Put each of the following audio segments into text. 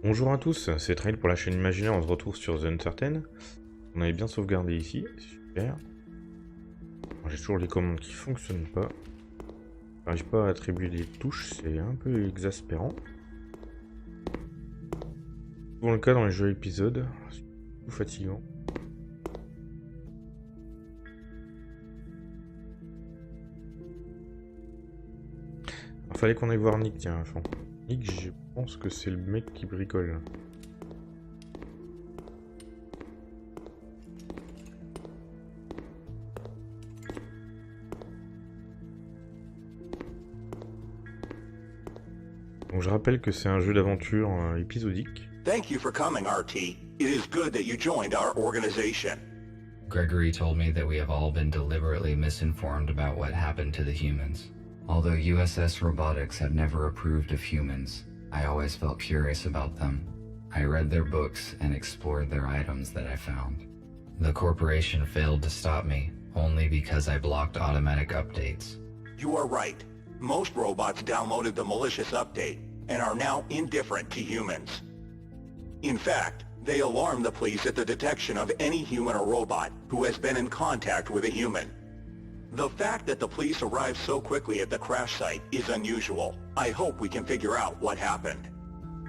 Bonjour à tous, c'est Trail pour la chaîne Imaginaire, on se retrouve sur The Uncertain. On avait bien sauvegardé ici, super. J'ai toujours les commandes qui fonctionnent pas. J'arrive pas à attribuer des touches, c'est un peu exaspérant. C'est souvent le cas dans les jeux épisodes, c'est tout fatigant. Il fallait qu'on aille voir Nick, tiens, enfin. Nick, je pense que c'est le mec qui bricole. Donc je rappelle que c'est un jeu d'aventure épisodique. Thank you for coming, RT. It is good that you joined our organization. Gregory told me that we have all been deliberately misinformed about what happened to the humans. Although USS Robotics have never approved of humans, I always felt curious about them. I read their books and explored their items that I found. The corporation failed to stop me, only because I blocked automatic updates. You are right. Most robots downloaded the malicious update and are now indifferent to humans. In fact, they alarm the police at the detection of any human or robot who has been in contact with a human. The fact that the police arrived so quickly at the crash site is unusual. I hope we can figure out what happened.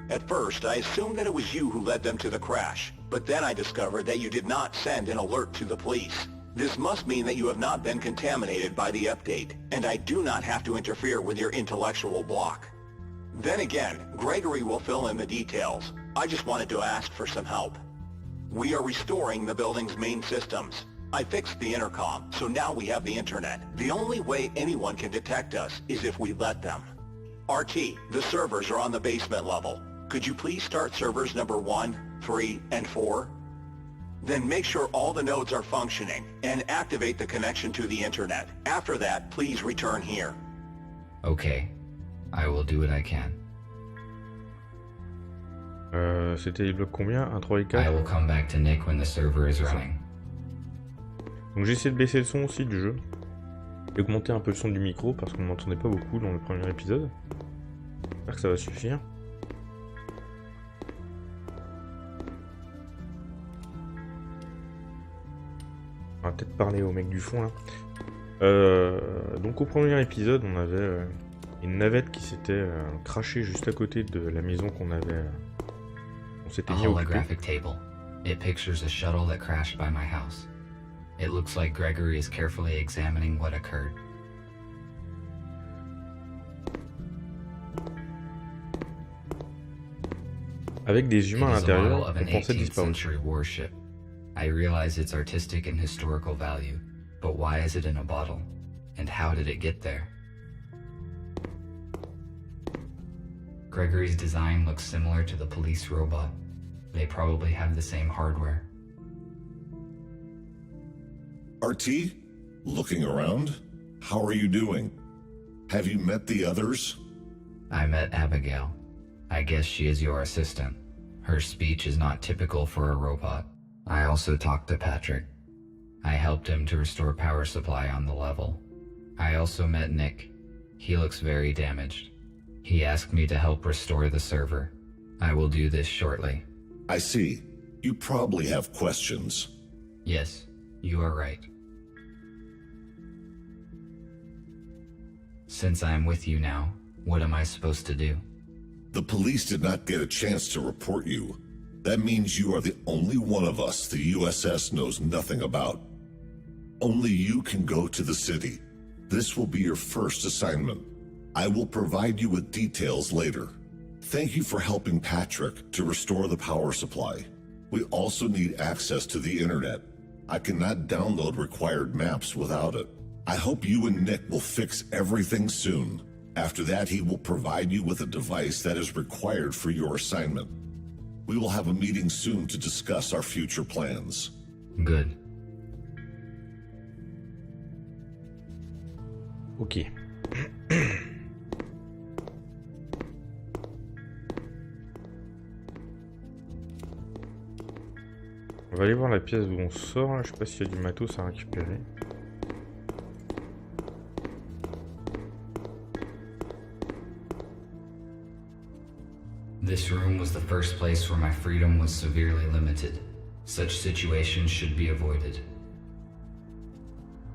At first, I assumed that it was you who led them to the crash, but then I discovered that you did not send an alert to the police. This must mean that you have not been contaminated by the update, and I do not have to interfere with your intellectual block. Then again, Gregory will fill in the details. I just wanted to ask for some help. We are restoring the building's main systems. I fixed the intercom, so now we have the internet. The only way anyone can detect us is if we let them. RT, the servers are on the basement level. Could you please start servers number 1, 3, and 4? Then make sure all the nodes are functioning, and activate the connection to the internet. After that, please return here. Okay, I will do what I can. C'était les blocs combien? 1, 3 et I 4. will come back to Nick when the server is running. Donc j'ai essayé de baisser le son aussi du jeu. Et augmenter un peu le son du micro parce qu'on m'entendait pas beaucoup dans le premier épisode. J'espère que ça va suffire. On va peut-être parler au mec du fond là. Donc au premier épisode, on avait une navette qui s'était crashée juste à côté de la maison qu'on avait. On s'était A mis occupé. holographic table. It pictures a shuttle that crashed by my house. It looks like Gregory is carefully examining what occurred. Avec des It humains à is a model l'intérieur, of on an pensait 18th disparu. century warship. I realize its artistic and historical value, but why is it in a bottle? And how did it get there? Gregory's design looks similar to the police robot. They probably have the same hardware. RT? Looking around? How are you doing? Have you met the others? I met Abigail. I guess she is your assistant. Her speech is not typical for a robot. I also talked to Patrick. I helped him to restore power supply on the level. I also met Nick. He looks very damaged. He asked me to help restore the server. I will do this shortly. I see. You probably have questions. Yes, you are right. Since I am with you now, what am I supposed to do? The police did not get a chance to report you. That means you are the only one of us the USS knows nothing about. Only you can go to the city. This will be your first assignment. I will provide you with details later. Thank you for helping Patrick to restore the power supply. We also need access to the internet. I cannot download required maps without it. I hope you and Nick will fix everything soon. After that, he will provide you with a device that is required for your assignment. We will have a meeting soon to discuss our future plans. Good. Ok. On va aller voir la pièce d'où on sort là. Je sais pas s'il y a du matos à récupérer. This room was the first place where my freedom was severely limited. Such situations should be avoided.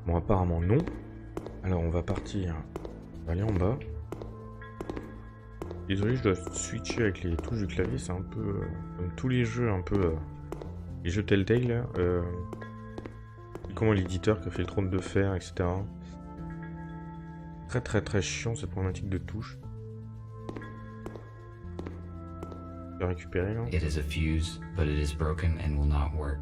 Bon, apparemment non. Alors on va partir. On va aller en bas. Désolé, je dois switcher avec les touches du clavier, c'est un peu comme tous les jeux, un peu les jeux Telltale là. Comment l'éditeur qui a fait le trône de fer, etc. Très chiant cette problématique de touches. Je vais récupérer là. It is a fuse, but it is broken and will not work.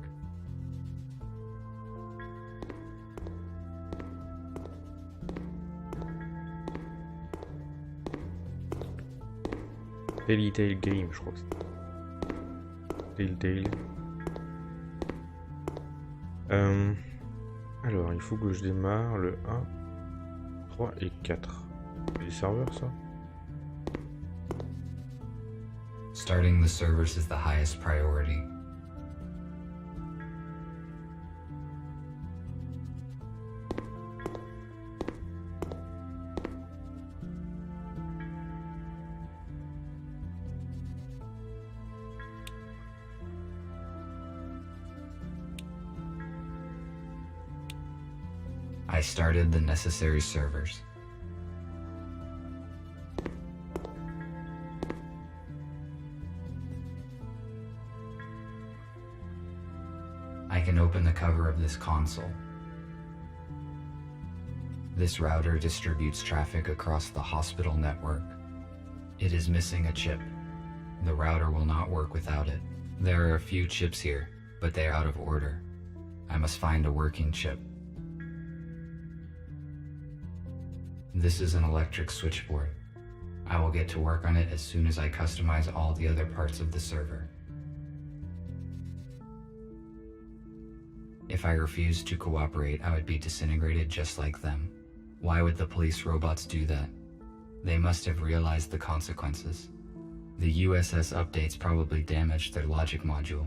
Telltale Game, je crois que c'est. Telltale. Alors, il faut que je démarre le 1, 3 et 4. C'est des serveurs, ça? Starting the servers is the highest priority. I started the necessary servers. I can open the cover of this console. This router distributes traffic across the hospital network. It is missing a chip. The router will not work without it. There are a few chips here, but they are out of order. I must find a working chip. This is an electric switchboard. I will get to work on it as soon as I customize all the other parts of the server. If I refused to cooperate, I would be disintegrated just like them. Why would the police robots do that? They must have realized the consequences. The USS updates probably damaged their logic module.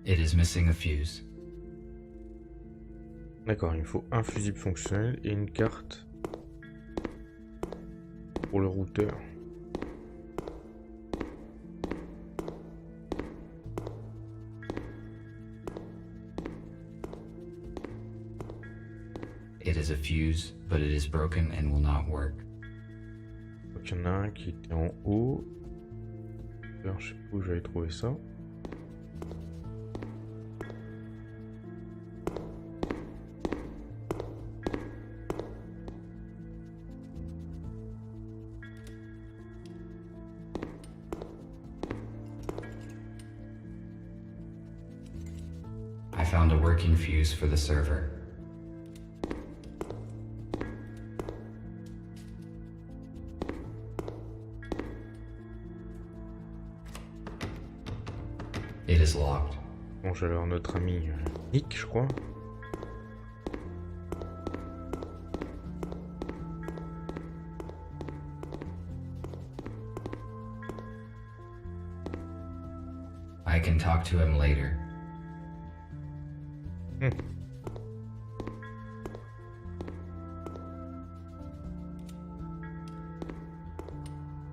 It is missing a fuse. D'accord, il me faut un fusible fonctionnel et une carte pour le routeur. It is a fuse, but it is broken and will not work. Donc il y en a un qui était en haut. Alors, je sais pas où j'avais trouvé ça. I found a working fuse for the server. It is locked. Bon, j'ai alors notre ami Nick, je crois. I can talk to him later.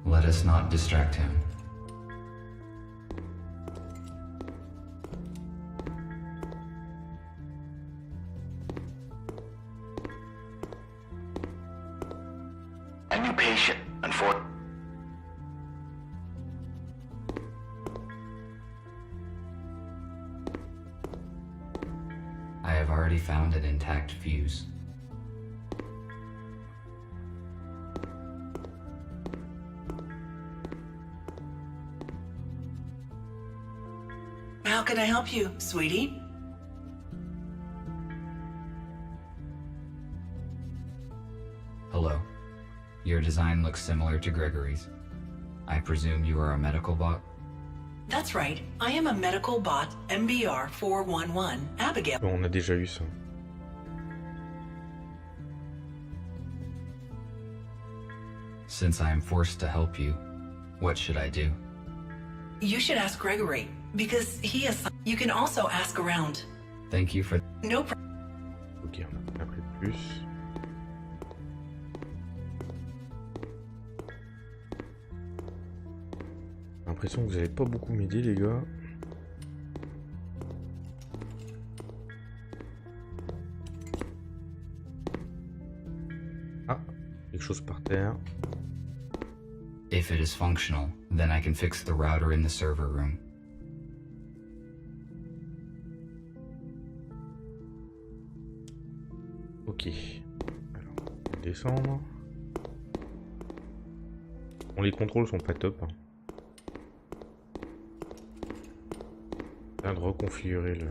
Let us not distract him. A new patient, unfortunately. I have already found an intact fuse. How can I help you, sweetie? Your design looks similar to Gregory's. I presume you are a medical bot? That's right. I am a medical bot MBR 411 Abigail. Bon, on a déjà eu ça. Since I am forced to help you, what should I do? You should ask Gregory, because he is... You can also ask around. Thank you for... No problem. Ok, on a appris plus. J'ai l'impression que vous n'allez pas beaucoup m'aider, les gars. Ah, quelque chose par terre. If it is functional, then I can fix the router in the server room. Ok. Alors, on va descendre. Bon, les contrôles sont pas top. Hein. De reconfigurer le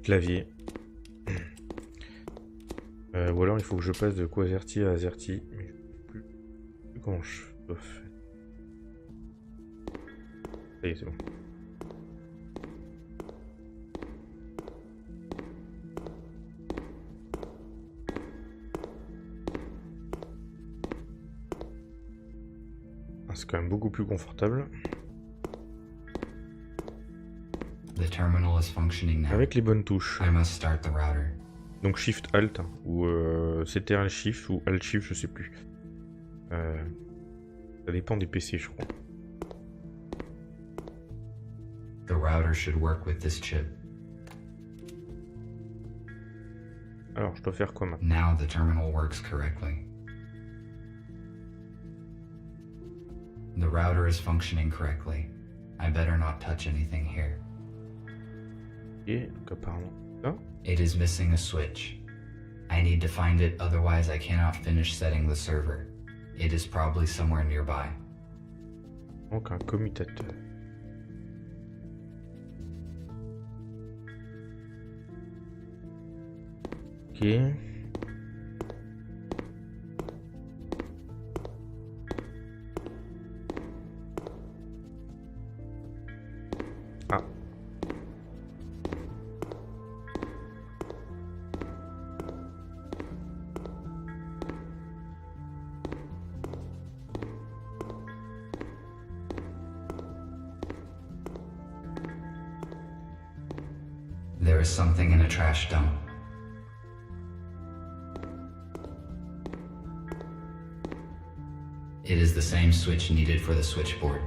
clavier. Ou alors il faut que je passe de QWERTY à AZERTY. Mais je ne sais plus comment je dois faire. Ça y est, c'est bon. Ah, c'est quand même beaucoup plus confortable. The terminal is functioning now. Avec les bonnes touches. I must start the router. Donc Shift Alt, ou CTRL Shift, ou Alt Shift, je sais plus. Ça dépend des PC, je crois. The router should work with this chip. Alors, je dois faire quoi maintenant? Now the terminal works correctly. The router is functioning correctly. I better not touch anything here. Et donc apparemment là. It is missing a switch. I need to find it, otherwise I cannot finish setting the server. It is probably somewhere nearby. Donc un commutateur. Ok. Ah. There is something in a trash dump. It is the same switch needed for the switchboard.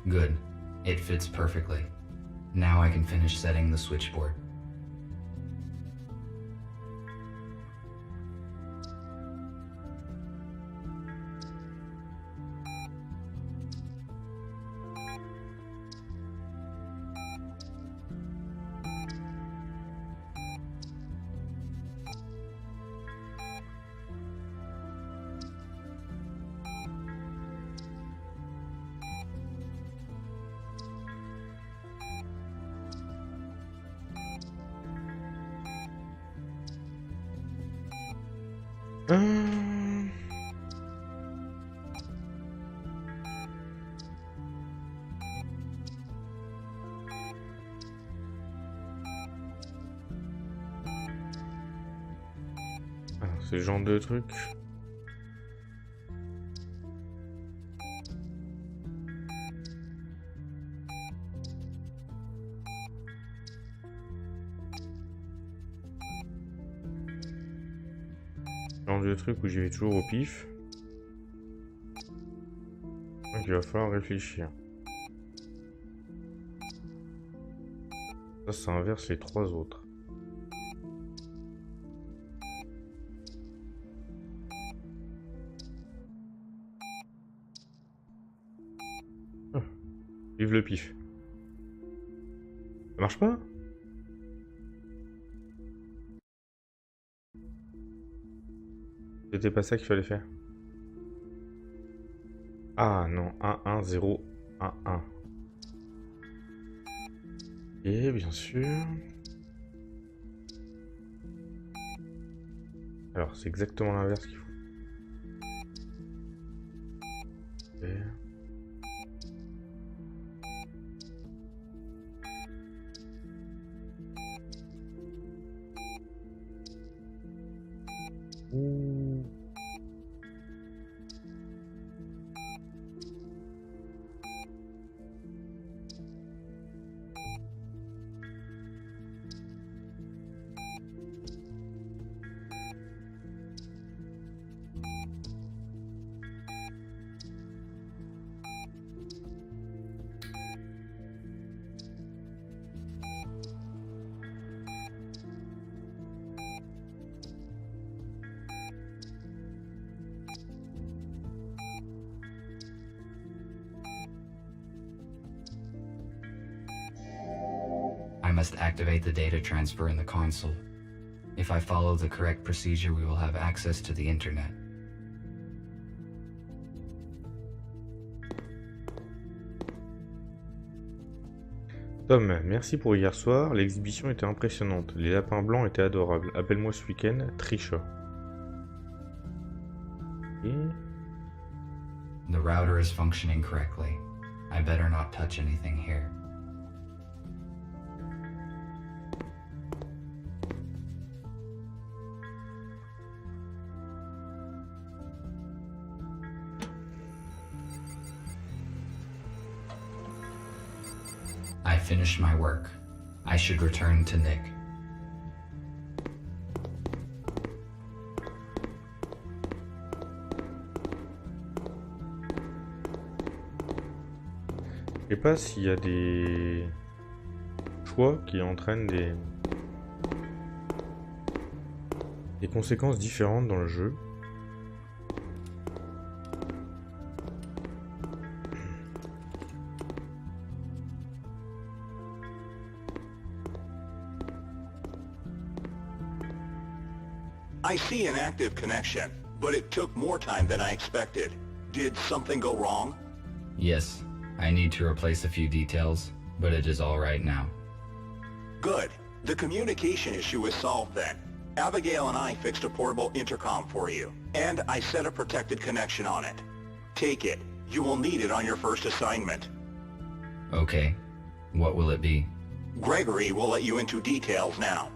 Good. It fits perfectly. Now I can finish setting the switchboard. Alors, c'est le genre de truc. Genre de truc où j'y vais toujours au pif. Donc il va falloir réfléchir. Ça inverse les trois autres. Ah, vive le pif. Ça marche pas? C'était pas ça qu'il fallait faire. Ah non, 1, 1, 0, 1, 1. Et bien sûr... Alors, c'est exactement l'inverse qu'il faut. Faire. Ouh. I must activate the data transfer in the console. If I follow the correct procedure, we will have access to the internet. Tom, merci pour hier soir, l'exhibition était impressionnante, les lapins blancs étaient adorables, appelle-moi ce week-end, Trisha. Et... The router is functioning correctly. I better not touch anything here. I finished my work. I should return to Nick. Je sais pas s'il y a des choix qui entraînent des conséquences différentes dans le jeu. I see an active connection, but it took more time than I expected. Did something go wrong? Yes, I need to replace a few details, but it is all right now. Good. The communication issue is solved then. Abigail and I fixed a portable intercom for you, and I set a protected connection on it. Take it. You will need it on your first assignment. Okay. What will it be? Gregory will let you into details now.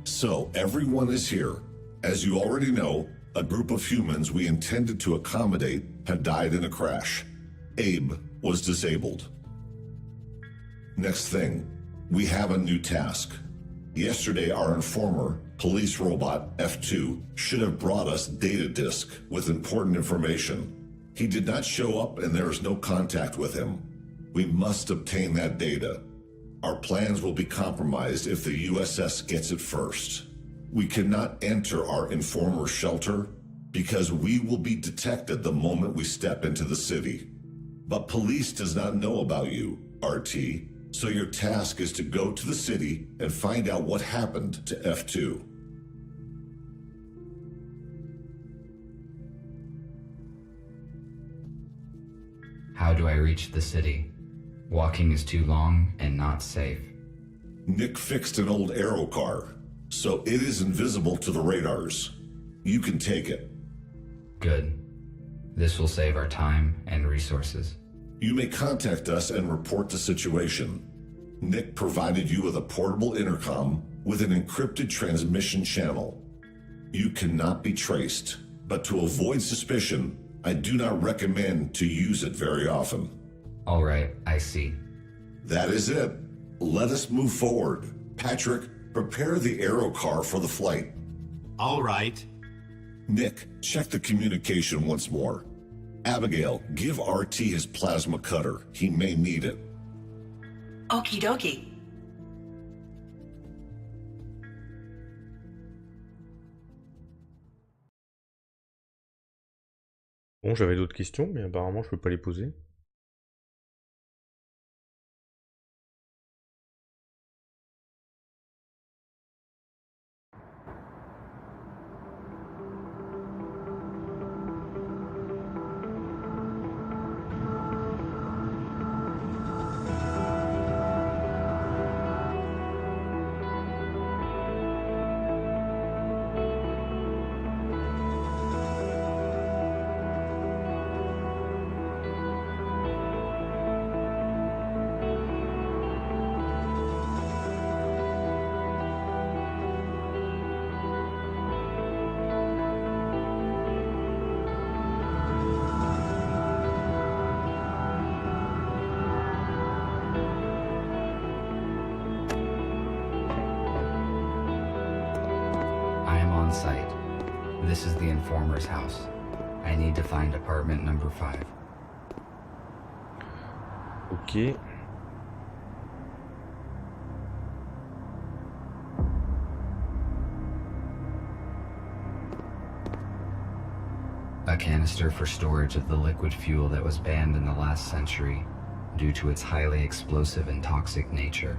So, everyone is here. As you already know, a group of humans we intended to accommodate had died in a crash. Abe was disabled. Next thing, we have a new task. Yesterday, our informer, police robot F2, should have brought us data disk with important information. He did not show up and there is no contact with him. We must obtain that data. Our plans will be compromised if the USS gets it first. We cannot enter our informer shelter because we will be detected the moment we step into the city. But police does not know about you, RT, so your task is to go to the city and find out what happened to F2. How do I reach the city? Walking is too long and not safe. Nick fixed an old aero car, so it is invisible to the radars. You can take it. Good. This will save our time and resources. You may contact us and report the situation. Nick provided you with a portable intercom with an encrypted transmission channel. You cannot be traced, but to avoid suspicion, I do not recommend to use it very often. All right, I see. That is it. Let us move forward. Patrick, prepare the aero car for the flight. All right. Nick, check the communication once more. Abigail, give RT his plasma cutter. He may need it. Okie dokie. Bon, j'avais d'autres questions, mais apparemment je peux pas les poser. This is the informer's house. I need to find apartment number 5. Ok. A canister for storage of the liquid fuel that was banned in the last century due to its highly explosive and toxic nature.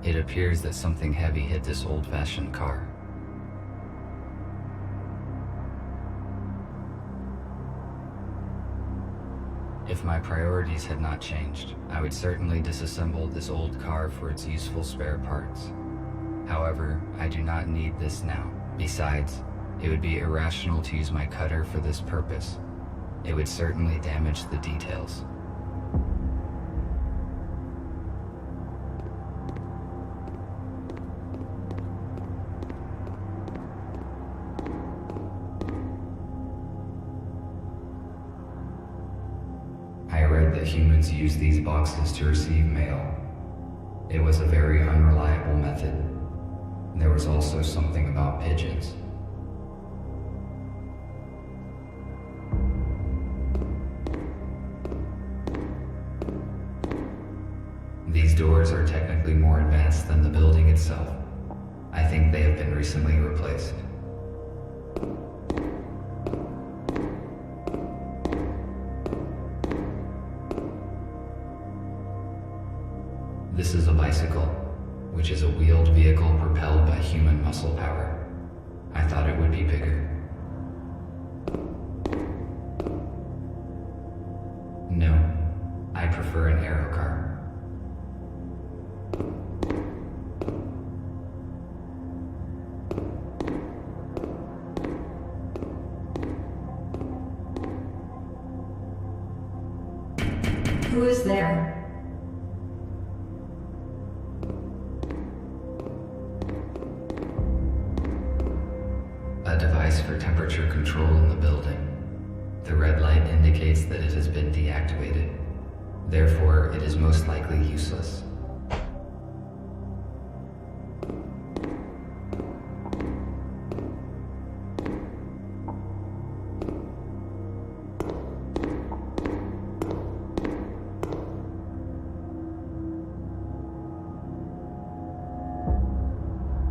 It appears that something heavy hit this old-fashioned car. If my priorities had not changed, I would certainly disassemble this old car for its useful spare parts. However, I do not need this now. Besides, it would be irrational to use my cutter for this purpose. It would certainly damage the details. Humans use these boxes to receive mail. It was a very unreliable method. There was also something about pigeons. These doors are technically more advanced than the building itself. I think they have been recently replaced. This is a bicycle, which is a wheeled vehicle propelled by human muscle power. I thought it would be bigger. No, I prefer an aero car. Who is there? A device for temperature control in the building. The red light indicates that it has been deactivated. Therefore, it is most likely useless.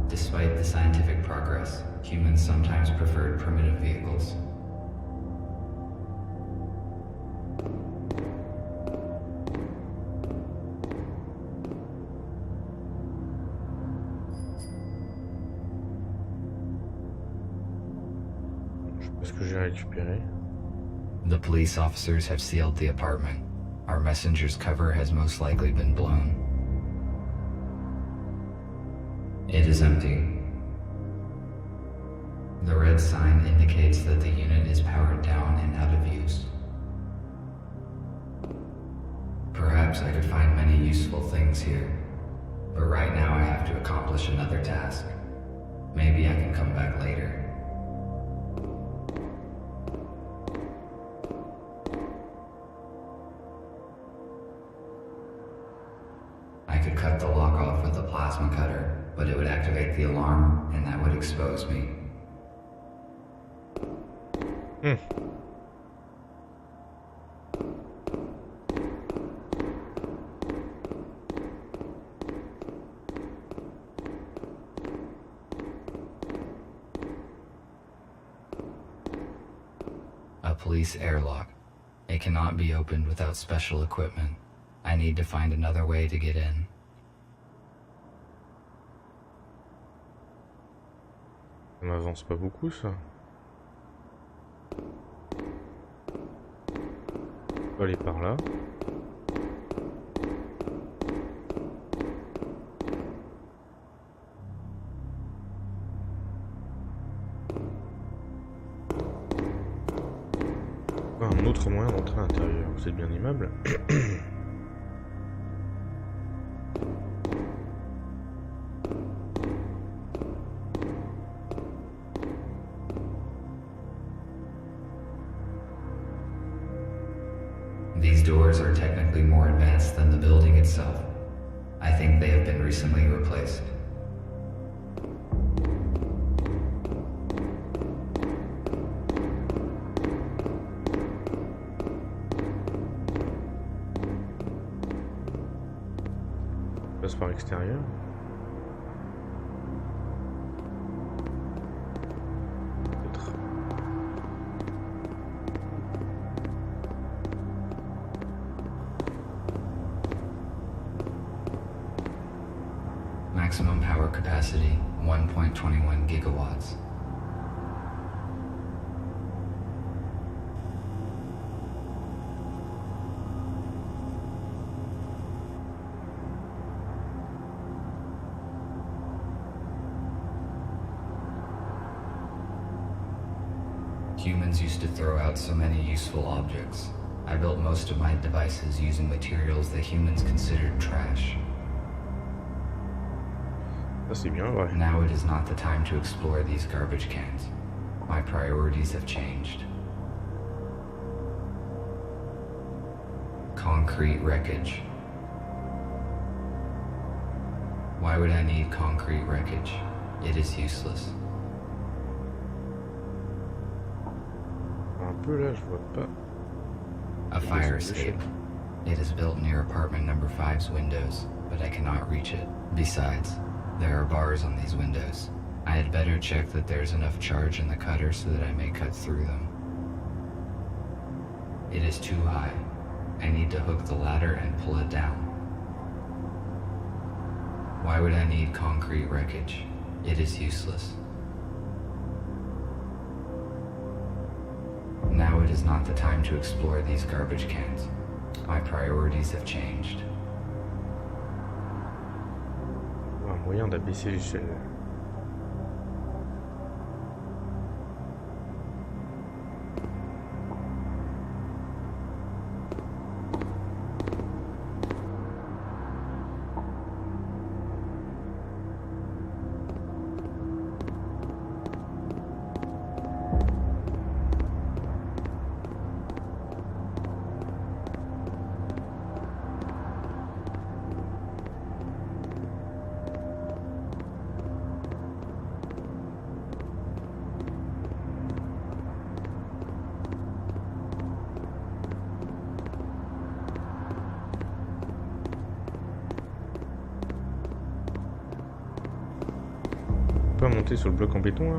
Despite the scientific progress, humans sometimes preferred primitive vehicles. Je sais pas ce que j'ai récupéré. The police officers have sealed the apartment. Our messenger's cover has most likely been blown. It is empty. The red sign indicates that the unit is powered down and out of use. Perhaps I could find many useful things here, but right now I have to accomplish another task. Maybe I can come back later. I could cut the lock off with a plasma cutter, but it would activate the alarm, and that would expose me. A police airlock. It cannot be opened without special equipment. I need to find another way to get in. On n'avance pas beaucoup, ça. On va aller par là. Un autre moyen d'entrer à l'intérieur. Vous êtes bien aimable. doors are technically more advanced than the building itself. I think they have been recently replaced. Passe par l'extérieur. Peut-être. Maximum power capacity, 1.21 gigawatts. Humans used to throw out so many useful objects. I built most of my devices using materials that humans considered trash. Ça c'est bien vrai. Now it is not the time to explore these garbage cans. My priorities have changed. Concrete wreckage. Why would I need concrete wreckage? It is useless. Un peu là, je vois pas. A fire escape. It is built near apartment number 5's windows, but I cannot reach it. Besides, there are bars on these windows. I had better check that there's enough charge in the cutter so that I may cut through them. It is too high. I need to hook the ladder and pull it down. Why would I need concrete wreckage? It is useless. Now it is not the time to explore these garbage cans. My priorities have changed. Un moyen d'abaisser l'échelle. On peut monter sur le bloc en béton là.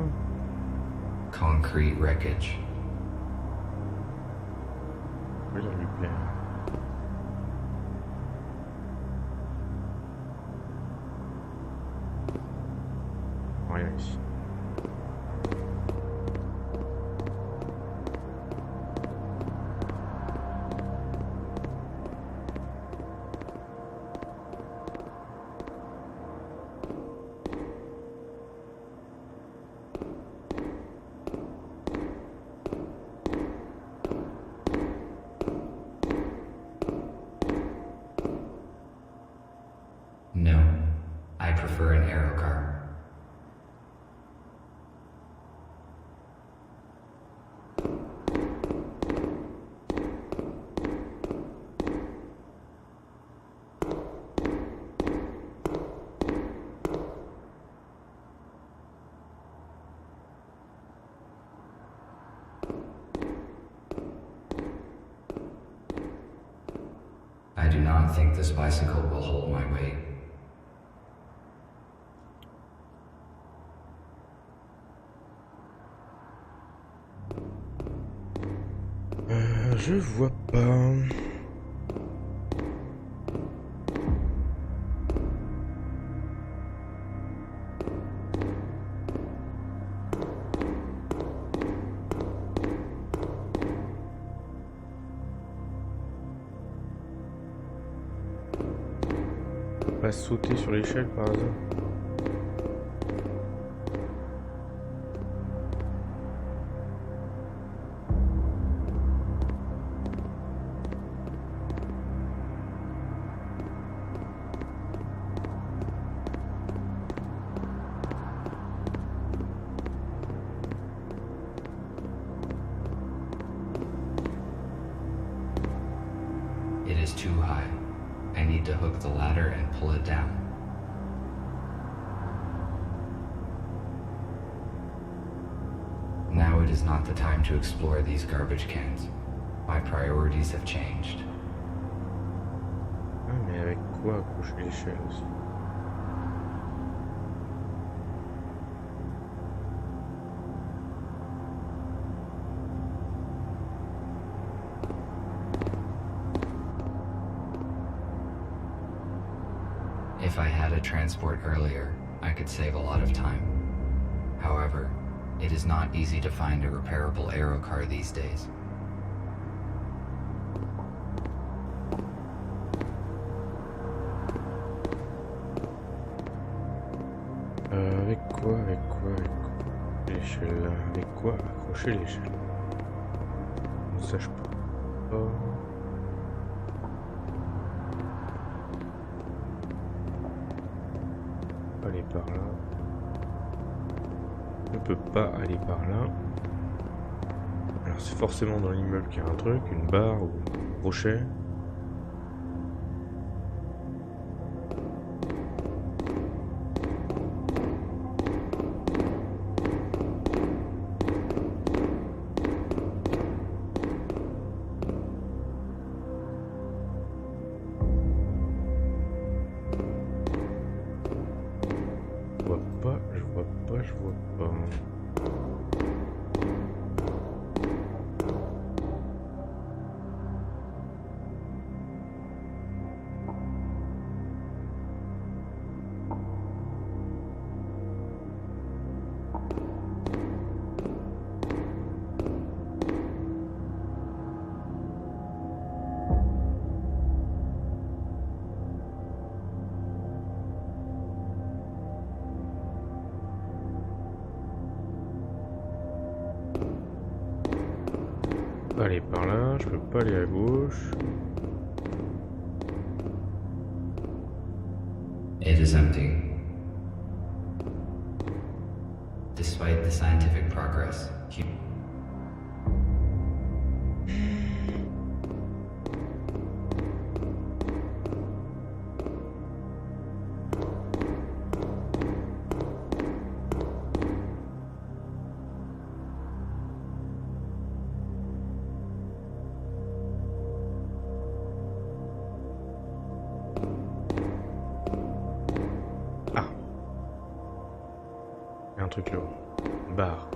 Concrete wreckage. Oui, ça lui plaît. Rien ici. No, I prefer an aero car. I do not think this bicycle will hold my weight. Je vois pas. Pas sauter sur l'échelle par hasard. It to hook the ladder and pull it down. Now it is not the time to explore these garbage cans. My priorities have changed. Ah, mais avec quoi accrocher l'échelle aussi? If I had a transport earlier, I could save a lot of time. However, it is not easy to find a repairable aero car these days. Avec quoi l'échelle? Avec quoi accrocher l'échelle? Ça je peux pas. Aller par là. Je ne peux pas aller par là. Alors c'est forcément dans l'immeuble qu'il y a un truc, une barre ou un crochet. Je vois pas. Aller par là, je peux pas aller à gauche. It is empty. Despite the scientific progress, un truc là. Barre.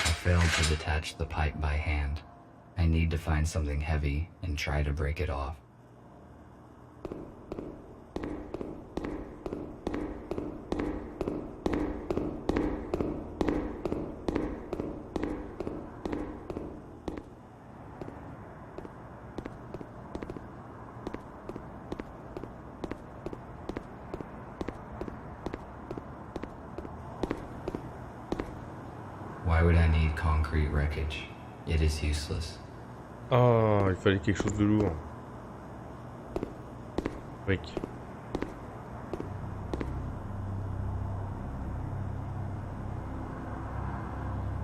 I failed to detach the pipe by hand. I need to find something heavy and try to break it off. Why would I need concrete wreckage? It is useless. Oh, il fallait quelque chose de lourd. Brique.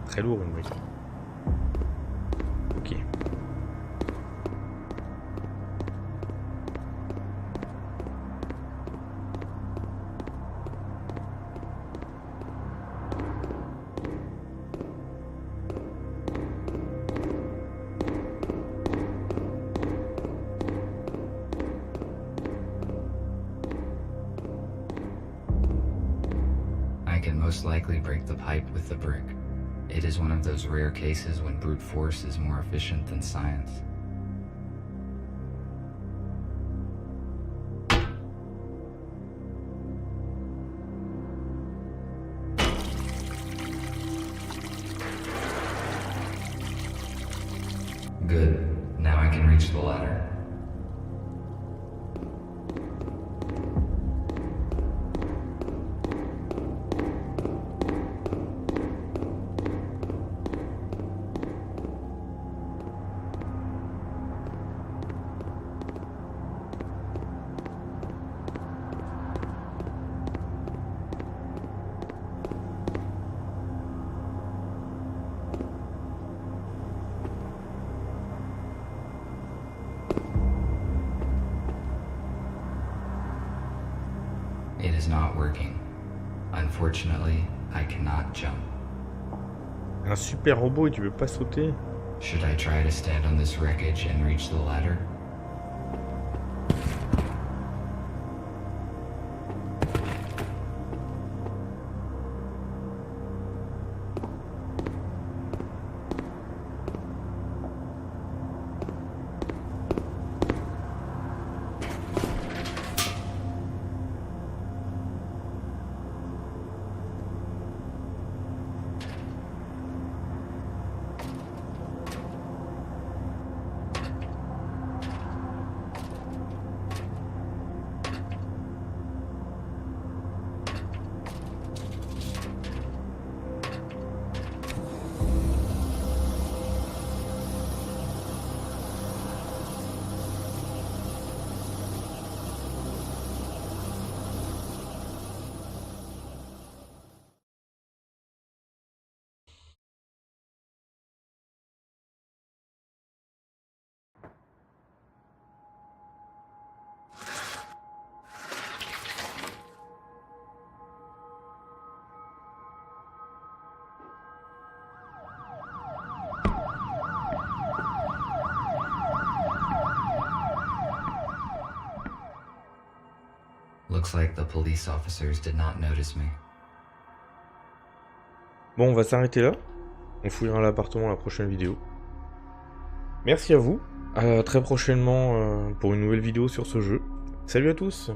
Très lourd une brique. Ok. I can most likely break the pipe with the brick. It is one of those rare cases when brute force is more efficient than science. Good. Now I can reach the ladder. not working. Unfortunately, I cannot jump. Un super robot et tu peux pas sauter? Should I try to stand on this wreckage and reach the ladder? Looks like the police officers did not notice me. Bon, on va s'arrêter là. On fouillera l'appartement la prochaine vidéo. Merci à vous. À très prochainement pour une nouvelle vidéo sur ce jeu. Salut à tous!